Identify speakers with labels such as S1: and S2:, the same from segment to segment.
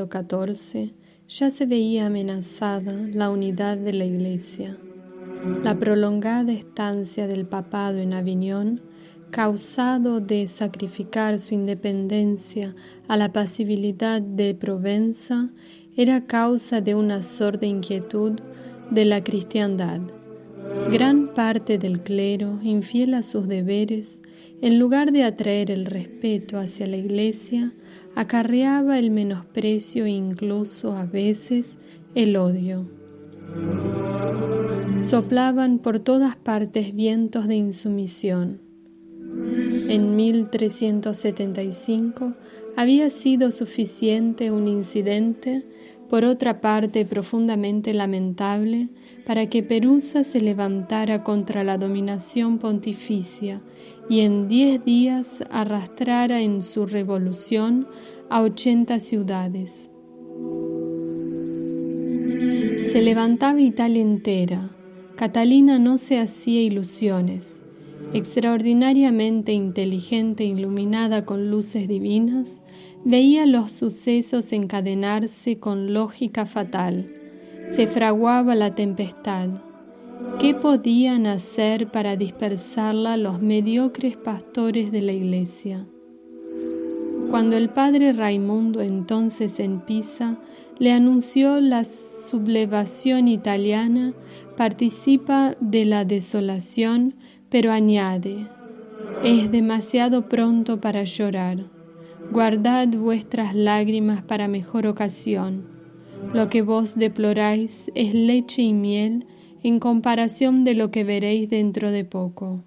S1: siglo XIV ya se veía amenazada la unidad de la Iglesia. La prolongada estancia del papado en Aviñón, causado de sacrificar su independencia a la pasibilidad de Provenza, era causa de una sorda inquietud de la cristiandad. Gran parte del clero, infiel a sus deberes, en lugar de atraer el respeto hacia la Iglesia, acarreaba el menosprecio e incluso, a veces, el odio. Soplaban por todas partes vientos de insumisión. En 1375 había sido suficiente un incidente, por otra parte profundamente lamentable, para que Perusa se levantara contra la dominación pontificia y en 10 días arrastrara en su revolución a 80 ciudades. Se levantaba Italia entera. Catalina no se hacía ilusiones. Extraordinariamente inteligente e iluminada con luces divinas, veía los sucesos encadenarse con lógica fatal. Se fraguaba la tempestad. ¿Qué podían hacer para dispersarla los mediocres pastores de la Iglesia? Cuando el padre Raimundo, entonces en Pisa, le anunció la sublevación italiana, participa de la desolación, pero añade: es demasiado pronto para llorar. Guardad vuestras lágrimas para mejor ocasión. Lo que vos deploráis es leche y miel en comparación de lo que veréis dentro de poco.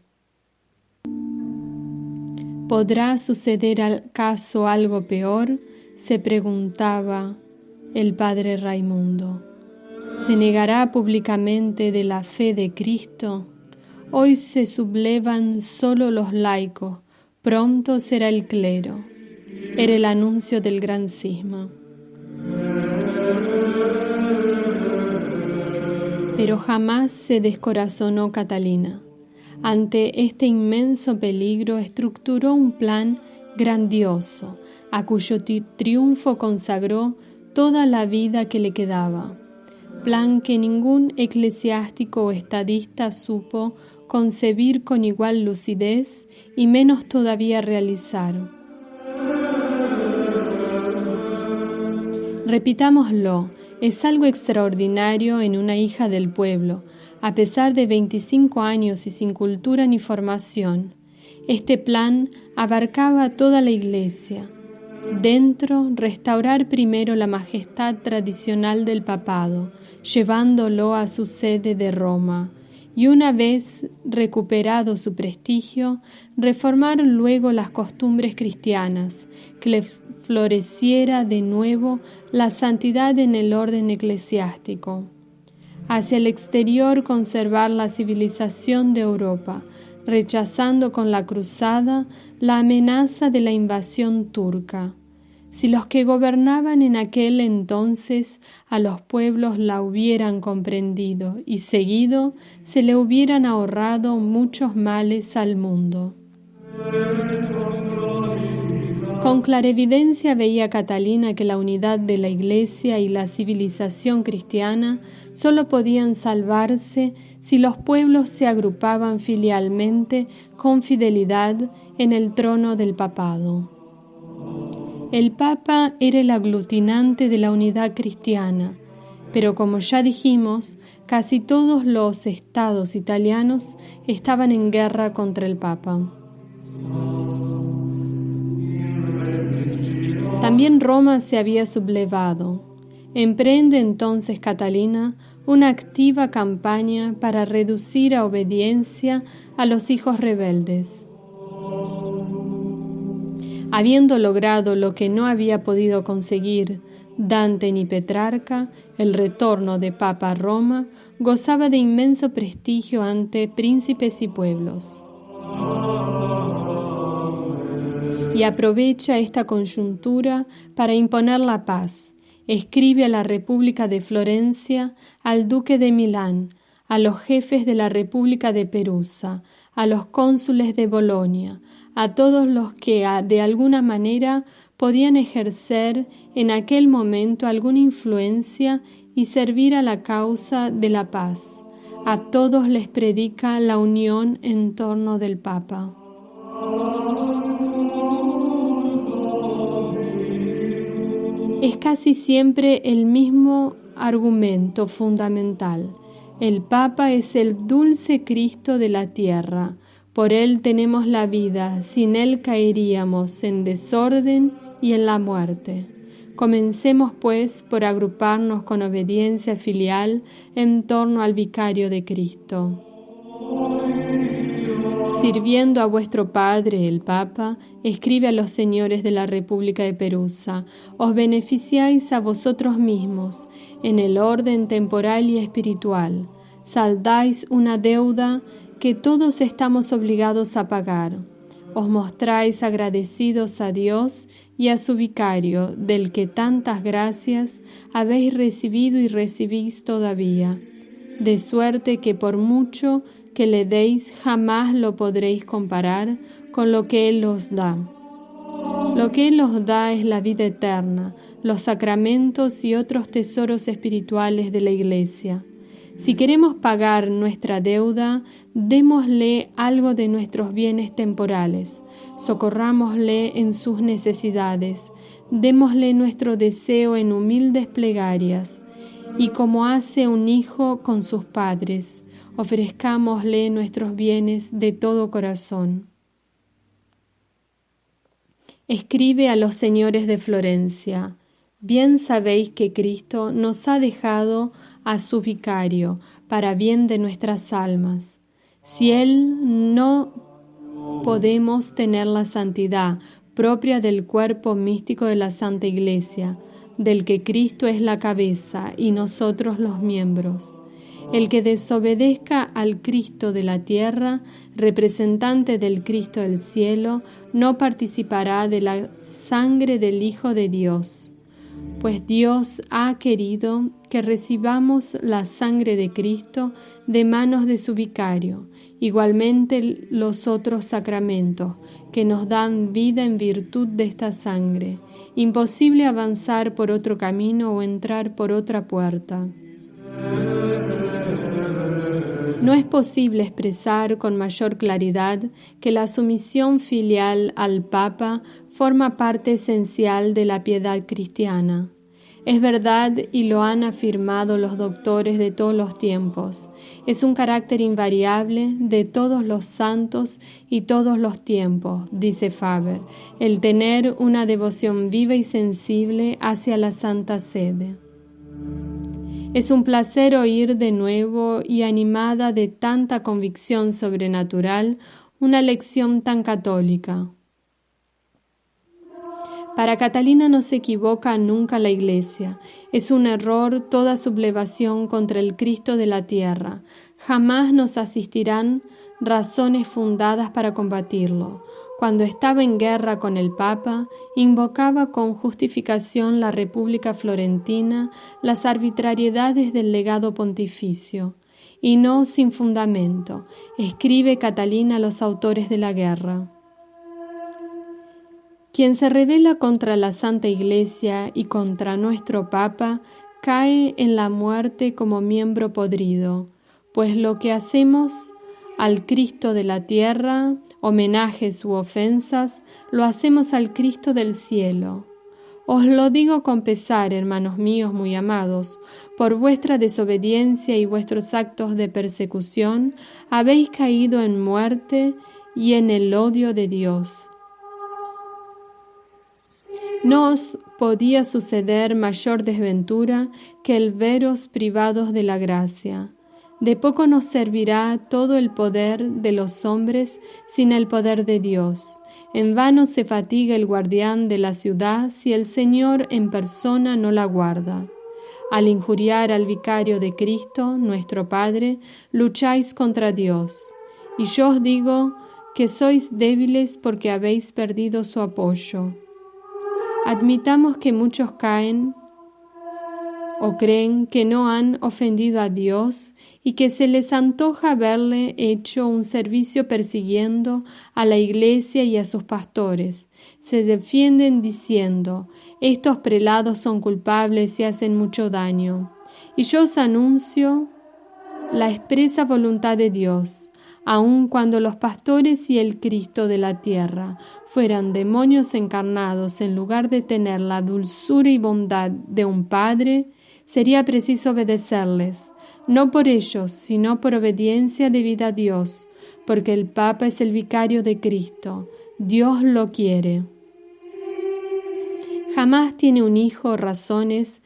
S1: ¿Podrá suceder acaso algo peor?, se preguntaba el padre Raimundo. ¿Se negará públicamente de la fe de Cristo? Hoy se sublevan solo los laicos, pronto será el clero. Era el anuncio del gran cisma. Pero jamás se descorazonó Catalina. Ante este inmenso peligro estructuró un plan grandioso, a cuyo triunfo consagró toda la vida que le quedaba. Plan que ningún eclesiástico o estadista supo concebir con igual lucidez y menos todavía realizar. Repitámoslo, es algo extraordinario en una hija del pueblo, a pesar de 25 años y sin cultura ni formación. Este plan abarcaba toda la Iglesia. Dentro, restaurar primero la majestad tradicional del papado, llevándolo a su sede de Roma, y una vez recuperado su prestigio, reformar luego las costumbres cristianas, que le floreciera de nuevo la santidad en el orden eclesiástico. Hacia el exterior conservar la civilización de Europa, rechazando con la cruzada la amenaza de la invasión turca. Si los que gobernaban en aquel entonces a los pueblos la hubieran comprendido y seguido, se le hubieran ahorrado muchos males al mundo. Con clarevidencia veía Catalina que la unidad de la Iglesia y la civilización cristiana solo podían salvarse si los pueblos se agrupaban filialmente con fidelidad en el trono del papado. El Papa era el aglutinante de la unidad cristiana, pero como ya dijimos, casi todos los estados italianos estaban en guerra contra el Papa. También Roma se había sublevado. Emprende entonces Catalina una activa campaña para reducir a obediencia a los hijos rebeldes. Habiendo logrado lo que no había podido conseguir Dante ni Petrarca, el retorno de Papa a Roma gozaba de inmenso prestigio ante príncipes y pueblos. Y aprovecha esta coyuntura para imponer la paz. Escribe a la República de Florencia, al Duque de Milán, a los jefes de la República de Perusa, a los cónsules de Bolonia, a todos los que de alguna manera podían ejercer en aquel momento alguna influencia y servir a la causa de la paz. A todos les predica la unión en torno del Papa. Es casi siempre el mismo argumento fundamental. El Papa es el dulce Cristo de la tierra. Por Él tenemos la vida, sin Él caeríamos en desorden y en la muerte. Comencemos, pues, por agruparnos con obediencia filial en torno al Vicario de Cristo. Sirviendo a vuestro Padre, el Papa, escribe a los señores de la República de Perusa: os beneficiáis a vosotros mismos en el orden temporal y espiritual. Saldáis una deuda que todos estamos obligados a pagar. Os mostráis agradecidos a Dios y a su vicario, del que tantas gracias habéis recibido y recibís todavía, de suerte que por mucho que le deis jamás lo podréis comparar con lo que Él os da. Lo que Él os da es la vida eterna, los sacramentos y otros tesoros espirituales de la Iglesia. Si queremos pagar nuestra deuda, démosle algo de nuestros bienes temporales, socorrámosle en sus necesidades, démosle nuestro deseo en humildes plegarias, y como hace un hijo con sus padres, ofrezcámosle nuestros bienes de todo corazón. Escribe a los señores de Florencia: bien sabéis que Cristo nos ha dejado a su vicario para bien de nuestras almas. Si Él no podemos tener la santidad propia del cuerpo místico de la Santa Iglesia, del que Cristo es la cabeza y nosotros los miembros. El que desobedezca al Cristo de la tierra, representante del Cristo del cielo, no participará de la sangre del Hijo de Dios. Pues Dios ha querido que recibamos la sangre de Cristo de manos de su vicario, igualmente los otros sacramentos que nos dan vida en virtud de esta sangre. Imposible avanzar por otro camino o entrar por otra puerta. No es posible expresar con mayor claridad que la sumisión filial al Papa forma parte esencial de la piedad cristiana. Es verdad y lo han afirmado los doctores de todos los tiempos. Es un carácter invariable de todos los santos y todos los tiempos, dice Faber, el tener una devoción viva y sensible hacia la Santa Sede. Es un placer oír de nuevo y animada de tanta convicción sobrenatural una lección tan católica. Para Catalina no se equivoca nunca la Iglesia. Es un error toda sublevación contra el Cristo de la tierra. Jamás nos asistirán razones fundadas para combatirlo. Cuando estaba en guerra con el Papa, invocaba con justificación la República Florentina, las arbitrariedades del legado pontificio, y no sin fundamento, escribe Catalina a los autores de la guerra. Quien se rebela contra la Santa Iglesia y contra nuestro Papa cae en la muerte como miembro podrido, pues lo que hacemos al Cristo de la tierra, homenajes u ofensas, lo hacemos al Cristo del cielo. Os lo digo con pesar, hermanos míos muy amados, por vuestra desobediencia y vuestros actos de persecución habéis caído en muerte y en el odio de Dios. No os podía suceder mayor desventura que el veros privados de la gracia. De poco nos servirá todo el poder de los hombres sin el poder de Dios. En vano se fatiga el guardián de la ciudad si el Señor en persona no la guarda. Al injuriar al vicario de Cristo, nuestro Padre, lucháis contra Dios. Y yo os digo que sois débiles porque habéis perdido su apoyo. Admitamos que muchos caen ¿O creen que no han ofendido a Dios y que se les antoja haberle hecho un servicio persiguiendo a la Iglesia y a sus pastores? Se defienden diciendo: estos prelados son culpables y hacen mucho daño. Y yo os anuncio la expresa voluntad de Dios, aun cuando los pastores y el Cristo de la tierra fueran demonios encarnados en lugar de tener la dulzura y bondad de un Padre, sería preciso obedecerles, no por ellos, sino por obediencia debida a Dios, porque el Papa es el vicario de Cristo. Dios lo quiere. Jamás tiene un hijo razones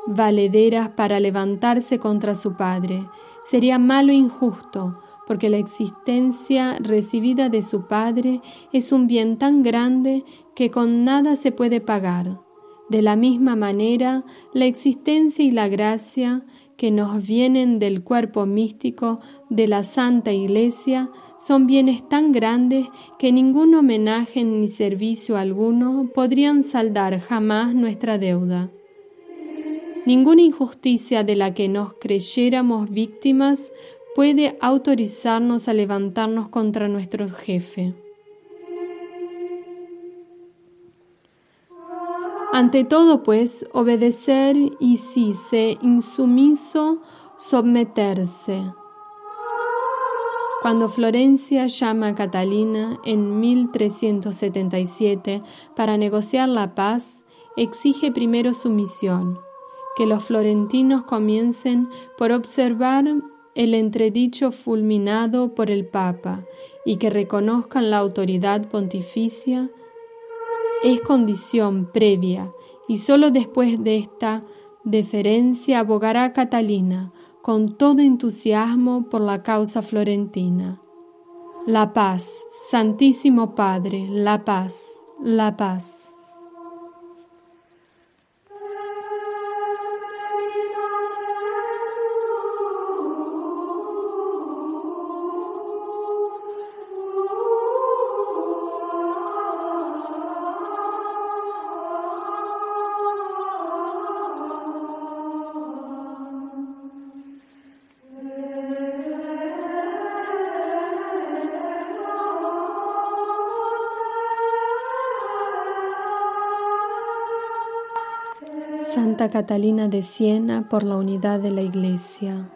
S1: valederas para levantarse contra su padre. Sería malo e injusto, porque la existencia recibida de su padre es un bien tan grande que con nada se puede pagar. De la misma manera, la existencia y la gracia que nos vienen del cuerpo místico de la Santa Iglesia son bienes tan grandes que ningún homenaje ni servicio alguno podrían saldar jamás nuestra deuda. Ninguna injusticia de la que nos creyéramos víctimas puede autorizarnos a levantarnos contra nuestro jefe. Ante todo, pues, obedecer y si se insumiso, someterse. Cuando Florencia llama a Catalina en 1377 para negociar la paz, exige primero sumisión, que los florentinos comiencen por observar el entredicho fulminado por el Papa y que reconozcan la autoridad pontificia. Es condición previa y sólo después de esta deferencia abogará Catalina con todo entusiasmo por la causa florentina. La paz, Santísimo Padre, la paz, la paz. Santa Catalina de Siena por la unidad de la Iglesia.